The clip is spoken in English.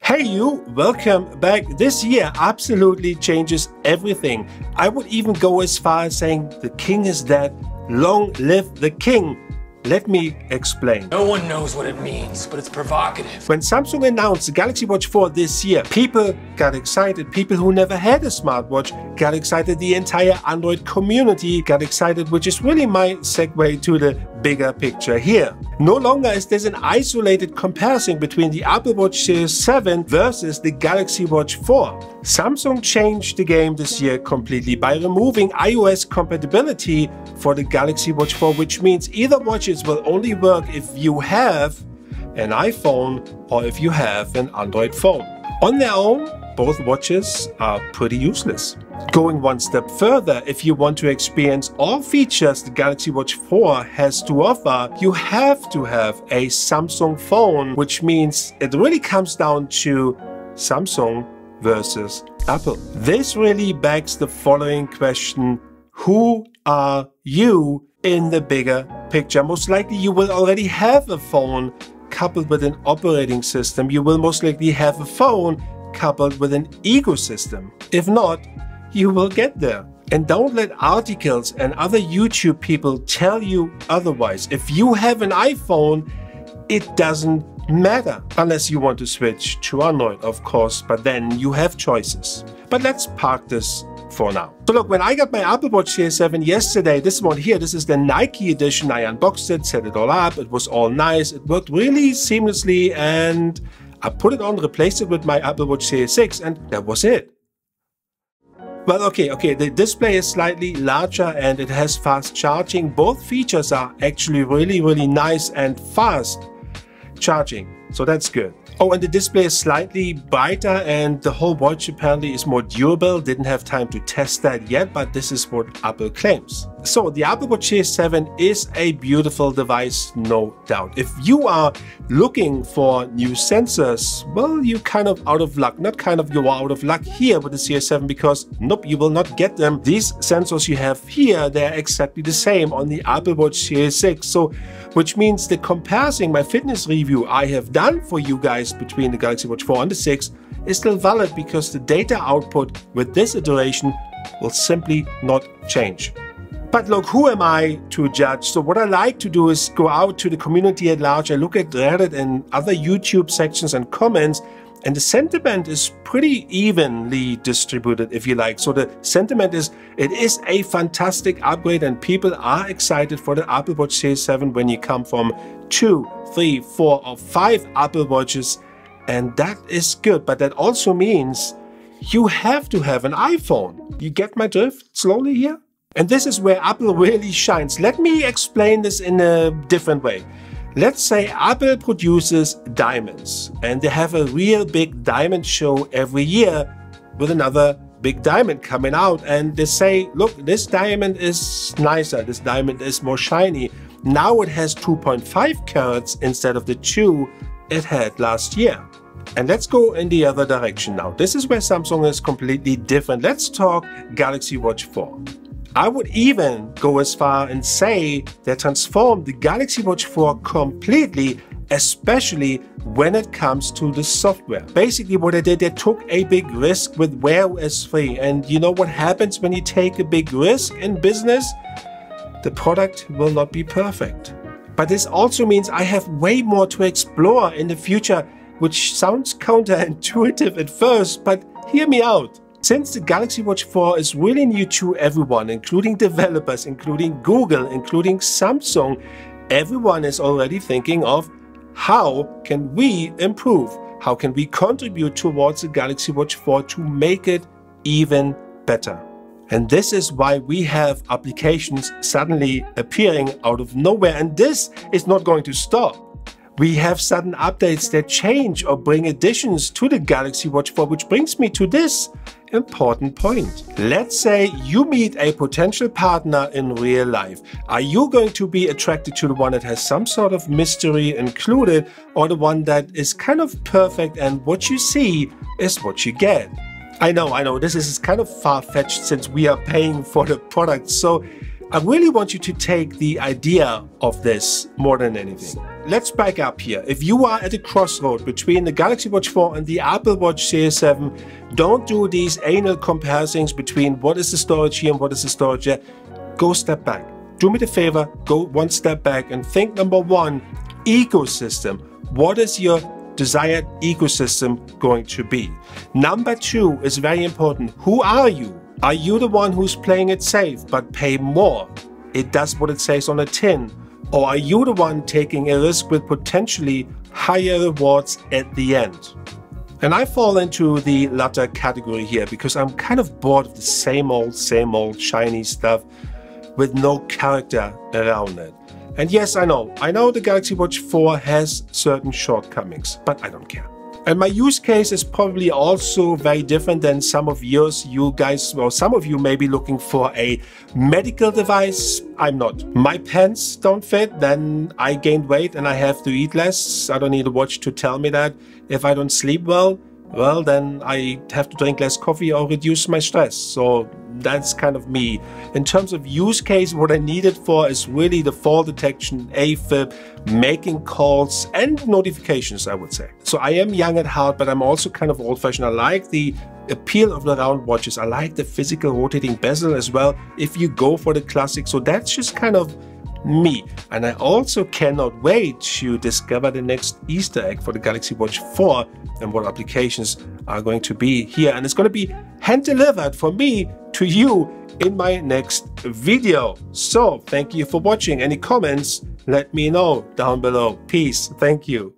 Hey you, welcome back. This year absolutely changes everything. I would even go as far as saying the king is dead, long live the king. Let me explain. No one knows what it means, but it's provocative. When Samsung announced the Galaxy Watch 4 this year, people got excited. People who never had a smartwatch got excited. The entire Android community got excited, which is really my segue to the bigger picture here. No longer is there an isolated comparison between the Apple Watch Series 7 versus the Galaxy Watch 4. Samsung changed the game this year completely by removing iOS compatibility for the Galaxy Watch 4, which means either watches will only work if you have an iPhone or if you have an Android phone. On their own, both watches are pretty useless. Going one step further, if you want to experience all features the Galaxy Watch 4 has to offer, you have to have a Samsung phone, which means it really comes down to Samsung versus Apple. This really begs the following question: who are you in the bigger picture? Most likely you will already have a phone coupled with an operating system. You will most likely have a phone coupled with an ecosystem. If not, you will get there. And don't let articles and other YouTube people tell you otherwise. If you have an iPhone, it doesn't matter. Unless you want to switch to Android, of course, but then you have choices. But let's park this for now. So look, when I got my Apple Watch Series 7 yesterday, this one here, this is the Nike edition. I unboxed it, set it all up. It was all nice. It worked really seamlessly, and I put it on, replaced it with my Apple Watch Series 6, and that was it. Well, okay, the display is slightly larger and it has fast charging. Both features are actually really nice and fast charging, so that's good. Oh, and the display is slightly brighter and the whole watch apparently is more durable. Didn't have time to test that yet, but this is what Apple claims. So the Apple Watch Series 7 is a beautiful device, no doubt. If you are looking for new sensors, well, you're kind of out of luck. Not kind of, you are out of luck here with the Series 7 because nope, you will not get them. These sensors you have here, they're exactly the same on the Apple Watch Series 6. So, which means the comparison, my fitness review I have done for you guys between the Galaxy Watch 4 and the 6 is still valid because the data output with this iteration will simply not change. But look, who am I to judge? So what I like to do is go out to the community at large. I look at Reddit and other YouTube sections and comments, and the sentiment is pretty evenly distributed, if you like. So the sentiment is, it is a fantastic upgrade and people are excited for the Apple Watch Series 7 when you come from 2, 3, 4 or 5 Apple Watches. And that is good, but that also means you have to have an iPhone. You get my drift slowly here? And this is where Apple really shines. Let me explain this in a different way. Let's say Apple produces diamonds and they have a real big diamond show every year with another big diamond coming out, and they say, look, this diamond is nicer, this diamond is more shiny. Now it has 2.5 carats instead of the 2 it had last year. And let's go in the other direction now. This is where Samsung is completely different. Let's talk Galaxy Watch 4. I would even go as far and say they transformed the Galaxy Watch 4 completely, especially when it comes to the software. Basically what they did, they took a big risk with Wear OS 3. And you know what happens when you take a big risk in business? The product will not be perfect. But this also means I have way more to explore in the future, which sounds counterintuitive at first, but hear me out. Since the Galaxy Watch 4 is really new to everyone, including developers, including Google, including Samsung, everyone is already thinking of how can we improve? How can we contribute towards the Galaxy Watch 4 to make it even better? And this is why we have applications suddenly appearing out of nowhere, and this is not going to stop. We have sudden updates that change or bring additions to the Galaxy Watch 4, which brings me to this important point. Let's say you meet a potential partner in real life. Are you going to be attracted to the one that has some sort of mystery included, or the one that is kind of perfect and what you see is what you get? I know, this is kind of far-fetched since we are paying for the product. So I really want you to take the idea of this more than anything. let's back up here. If you are at a crossroad between the Galaxy Watch 4 and the Apple Watch Series 7, don't do these anal comparisons between what is the storage here and what is the storage there. Go step back. Do me the favor, go one step back and think, number one, ecosystem. What is your desired ecosystem going to be? Number two is very important. Who are you? Are you the one who's playing it safe but pay more? It does what it says on the tin. Or are you the one taking a risk with potentially higher rewards at the end? And I fall into the latter category here because I'm kind of bored of the same old shiny stuff with no character around it. And yes, I know the Galaxy Watch 4 has certain shortcomings, but I don't care. And my use case is probably also very different than some of yours. You guys, or some of you may be looking for a medical device. I'm not. My pants don't fit, then I gained weight and I have to eat less. I don't need a watch to tell me that. If I don't sleep well, then I have to drink less coffee or reduce my stress. So that's kind of me. In terms of use case, what I need it for is really the fall detection, AFib, making calls, and notifications, I would say. So I am young at heart, but I'm also kind of old-fashioned. I like the appeal of the round watches. I like the physical rotating bezel as well, if you go for the classic. So that's just kind of me. And I also cannot wait to discover the next Easter egg for the Galaxy Watch 4 and what applications are going to be here. And it's going to be hand delivered for me to you in my next video. So thank you for watching. Any comments, let me know down below. Peace. Thank you.